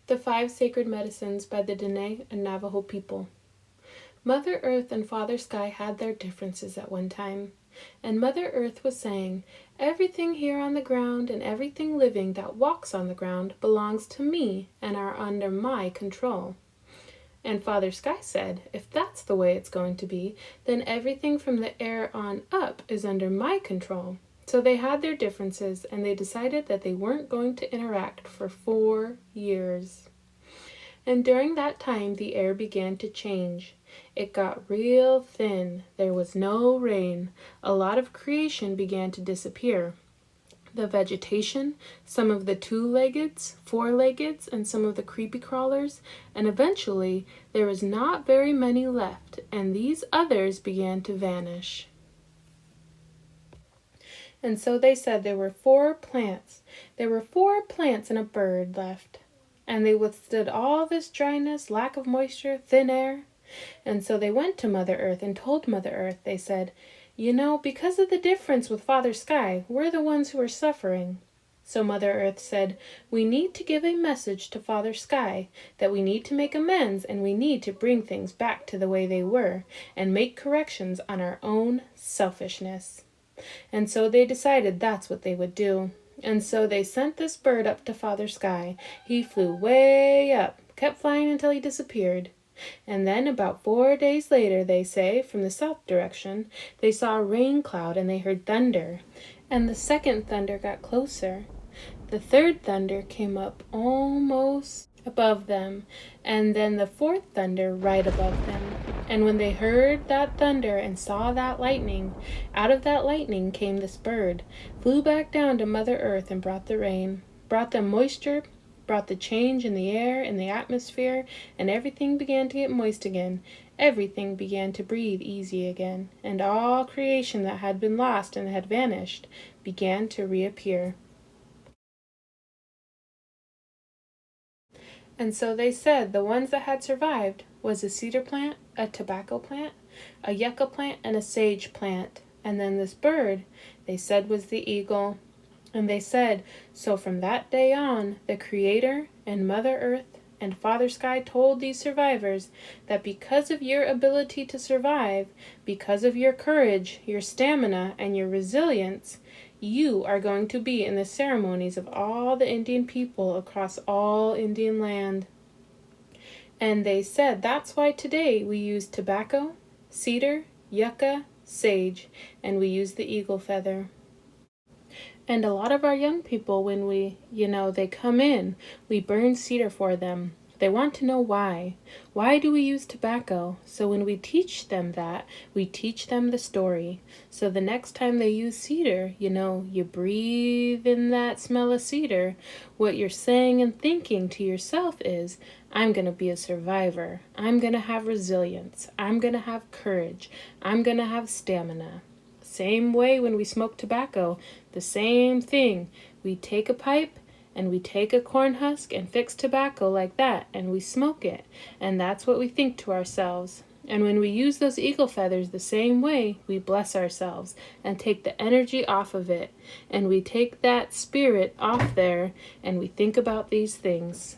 The Five Sacred Medicines by the Dine and Navajo people. Mother Earth and Father Sky had their differences at one time, and Mother Earth was saying, "Everything here on the ground and everything living that walks on the ground belongs to me and are under my control." And Father Sky said, "If that's the way it's going to be, then everything from the air on up is under my control." So they had their differences, and they decided that they weren't going to interact for 4 years. And during that time, the air began to change. It got real thin. There was no rain. A lot of creation began to disappear. The vegetation, some of the two-leggeds, four-leggeds, and some of the creepy crawlers, and eventually there was not very many left, and these others began to vanish. And so they said there were 4 plants. There were 4 plants and a bird left. And they withstood all this dryness, lack of moisture, thin air. And so they went to Mother Earth and told Mother Earth, they said, "You know, because of the difference with Father Sky, we're the ones who are suffering." So Mother Earth said, "We need to give a message to Father Sky that we need to make amends and we need to bring things back to the way they were and make corrections on our own selfishness." And so they decided that's what they would do. And so they sent this bird up to Father Sky. He flew way up, kept flying until he disappeared. And then about 4 days later, they say, from the south direction, they saw a rain cloud and they heard thunder. And the second thunder got closer. The third thunder came up almost above them, and then the fourth thunder right above them. And when they heard that thunder and saw that lightning, out of that lightning came this bird, flew back down to Mother Earth and brought the rain, brought them moisture, brought the change in the air, in the atmosphere, and everything began to get moist again. Everything began to breathe easy again, and all creation that had been lost and had vanished began to reappear. And so they said the ones that had survived was a cedar plant, a tobacco plant, a yucca plant, and a sage plant. And then this bird, they said, was the eagle. And they said, so from that day on, the Creator and Mother Earth and Father Sky told these survivors that because of your ability to survive, because of your courage, your stamina, and your resilience, you are going to be in the ceremonies of all the Indian people across all Indian land. And they said that's why today we use tobacco, cedar, yucca, sage, and we use the eagle feather. And a lot of our young people, when they come in, we burn cedar for them. They want to know why. Why do we use tobacco? So when we teach them that, we teach them the story. So the next time they use cedar, you breathe in that smell of cedar. What you're saying and thinking to yourself is, I'm going to be a survivor. I'm going to have resilience. I'm going to have courage. I'm going to have stamina. Same way when we smoke tobacco, the same thing. We take a pipe and we take a corn husk and fix tobacco like that, and we smoke it. And that's what we think to ourselves. And when we use those eagle feathers the same way, we bless ourselves and take the energy off of it. And we take that spirit off there and we think about these things.